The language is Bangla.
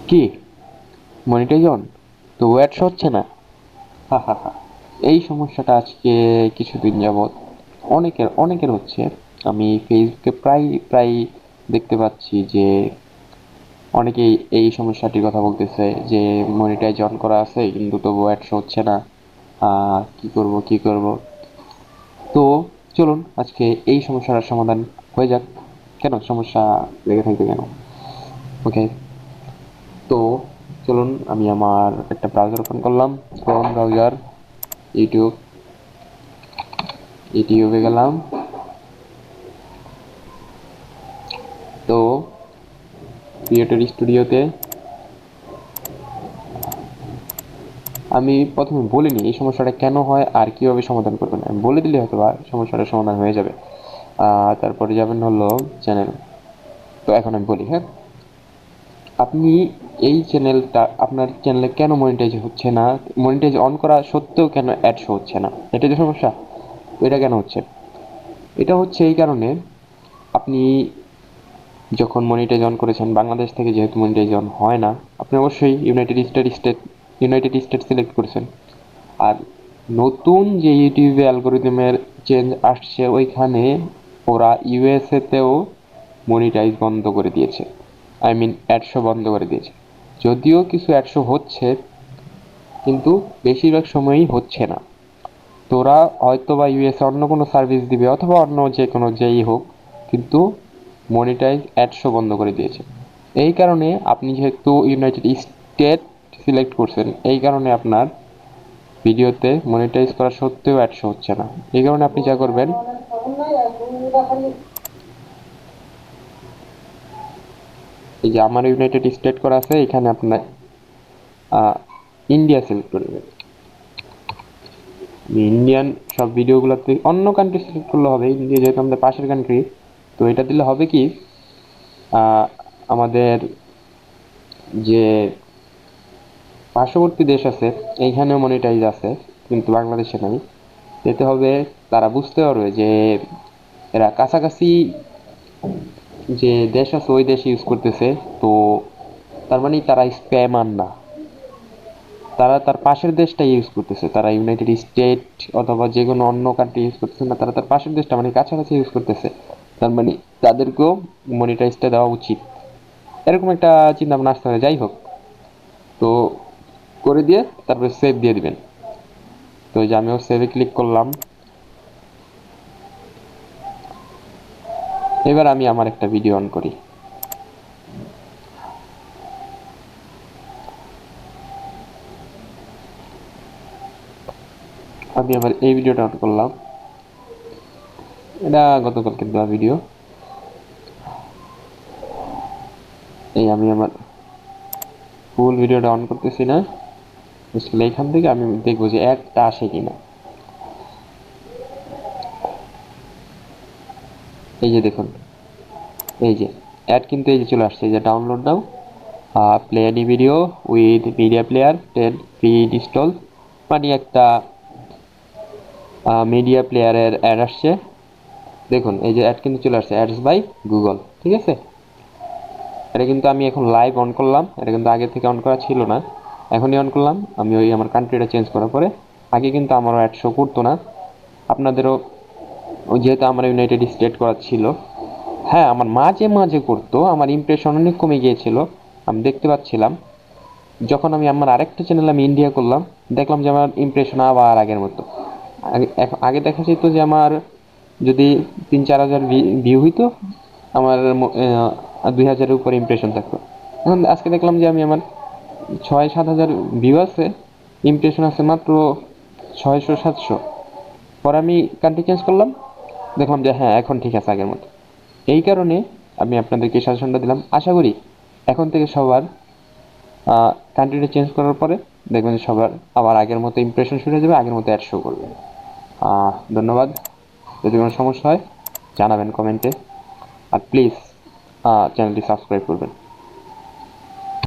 কি মনিটাইজ অন তো অ্যাডস হচ্ছে না? হা হা হা। এই সমস্যাটা আজকে কিছুদিন যাবৎ অনেকের অনেকের হচ্ছে। আমি ফেসবুকে প্রায় প্রায় দেখতে পাচ্ছি যে অনেকেই এই সমস্যাটির কথা বলতেছে যে মনিটাইজ অন করা আছে কিন্তু তবু অ্যাডস হচ্ছে না। কি করব? তো চলুন আজকে এই সমস্যাটার সমাধান হয়ে যাক। কেন সমস্যা লেগে থাকবে কেন? ওকে, তো চলুন আমি আমার একটা ব্রাউজার ওপেন করলাম, ক্রোম ব্রাউজার, ইউটিউব, ইউটিউবে গেলাম। তো ক্রিয়েটর স্টুডিওতে আমি প্রথমে বলিনি এই সমস্যাটা কেন হয় আর কিভাবে সমাধান করবেন, আমি বলে দিলে হয়তো বা সমস্যাটার সমাধান হয়ে যাবে। তারপরে যাবেন হলো চ্যানেল। তো এখন আমি বলি, হ্যাঁ, আপনি এই চ্যানেলটা, আপনার চ্যানেলে কেন মনিটাইজ হচ্ছে না, মনিটাইজ অন করা সত্ত্বেও কেন অ্যাড শো হচ্ছে না, এটা যে সমস্যা। তো এটা কেন হচ্ছে? এটা হচ্ছে এই কারণে, আপনি যখন মনিটাইজ অন করেছেন বাংলাদেশ থেকে, যেহেতু মনিটাইজ অন হয় না, আপনি অবশ্যই ইউনাইটেড স্টেট সিলেক্ট করেছেন। আর নতুন যে ইউটিউবে অ্যালগোরিদমের চেঞ্জ আসছে ওইখানে ওরা ইউএসএতেও মনিটাইজ বন্ধ করে দিয়েছে, আই মিন অ্যাডশো বন্ধ করে দিয়েছে। যদিও কিছু অ্যাডশো হচ্ছে কিন্তু বেশিরভাগ সময়ই হচ্ছে না। তোরা হয়তো বা ইউএসএ অন্য কোনো সার্ভিস দিবে অথবা অন্য যে কোনো যেই হোক, কিন্তু মনিটাইজ অ্যাডশো বন্ধ করে দিয়েছে। এই কারণে আপনি যেহেতু ইউনাইটেড স্টেট সিলেক্ট করছেন, এই কারণে আপনার ভিডিওতে মনিটাইজ করা সত্ত্বেও অ্যাডশো হচ্ছে না। এই কারণে আপনি যা করবেন, এই যে আমার ইউনাইটেড স্টেট করা আছে, এখানে আপনার ইন্ডিয়া সিলেক্ট করবেন। ইন্ডিয়ান সব ভিডিওগুলোতে অন্য কান্ট্রি সিলেক্ট করলে হবে, ইন্ডিয়া যেহেতু আমাদের পাশের কান্ট্রি। তো এটা দিলে হবে কি, আমাদের যে পার্শ্ববর্তী দেশ আছে এইখানেও মনিটাইজ আছে কিন্তু বাংলাদেশে নাই। এতে হবে তারা বুঝতে পারবে যে এরা কাছাকাছি যে দেশ আছে ওই দেশ ইউজ করতেছে। তো তার মানে তারা স্প্যামার না, তারা তার পাশের দেশটা ইউজ করতেছে, তারা ইউনাইটেড স্টেট অথবা যে কোনো অন্য কান্ট্রি ইউজ করতেছে না, তারা তার পাশের দেশটা মানে কাছাকাছি ইউজ করতেছে। তার মানে তাদেরকেও মনিটাইজটা দেওয়া উচিত, এরকম একটা চিন্তা ভাবনা আসতে হবে। যাই হোক, তো করে দিয়ে তারপরে সেভ দিয়ে দিবেন। তো এই যে আমিও সেভে ক্লিক করলাম। এবার আমি আমার একটা ভিডিও অন করি। আমি আবার এই ভিডিওটা অন করলাম, এটা গতকালকে দেওয়া ভিডিও। এই আমি আমার ফুল ভিডিওটা অন করতেছি না, এখান থেকে আমি দেখবো যে অ্যাডটা আসে কিনা। এই যে দেখুন, এই যে অ্যাড কিন্তু এই যে চলে আসছে, এই যে download now, play any video with media player 10 feed install, মানে একটা মিডিয়া প্লেয়ারের অ্যাড আসছে। দেখুন এই যে অ্যাড কিন্তু চলে আসছে, অ্যাডস বাই গুগল, ঠিক আছে। এটা কিন্তু আমি এখন লাইভ অন করলাম, এটা কিন্তু আগে থেকে অন করা ছিল না, এখনই অন করলাম। আমি ওই আমার কান্ট্রিটা চেঞ্জ করার পরে, আগে কিন্তু আমারও অ্যাড শো করতো না। আপনাদেরও ওই যেহেতু আমার ইউনাইটেড স্টেট করা ছিল, হ্যাঁ আমার মাঝে মাঝে করতো, আমার ইমপ্রেশন অনেক কমে গিয়েছিল, আমি দেখতে পাচ্ছিলাম। যখন আমি আমার আরেকটা চ্যানেল আমি ইন্ডিয়া করলাম, দেখলাম যে আমার ইমপ্রেশন আবার আগের মতো। আগে আগে দেখা যেত যে আমার যদি 3-4 হাজার ভিউ হইতো, আমার 2 হাজারের উপরে ইমপ্রেশন থাকতো। এখন আজকে দেখলাম যে আমি আমার 6-7 হাজার ভিউ আছে, ইমপ্রেশন আছে মাত্র 600-700। পরে আমি কান্ট্রি চেঞ্জ করলাম, দেখলাম যে হ্যাঁ এখন ঠিক আছে আগের মতো। এই কারণে আমি আপনাদেরকে সাজেশনটা দিলাম। আশা করি এখন থেকে সবার কান্ট্রিটা চেঞ্জ করার পরে দেখবেন যে সবার আবার আগের মতো ইমপ্রেশন শুরু হয়ে যাবে, আগের মতো অ্যাড শো করবে। ধন্যবাদ। যদি কোনো সমস্যা হয় জানাবেন কমেন্টে, আর প্লিজ চ্যানেলটি সাবস্ক্রাইব করবেন।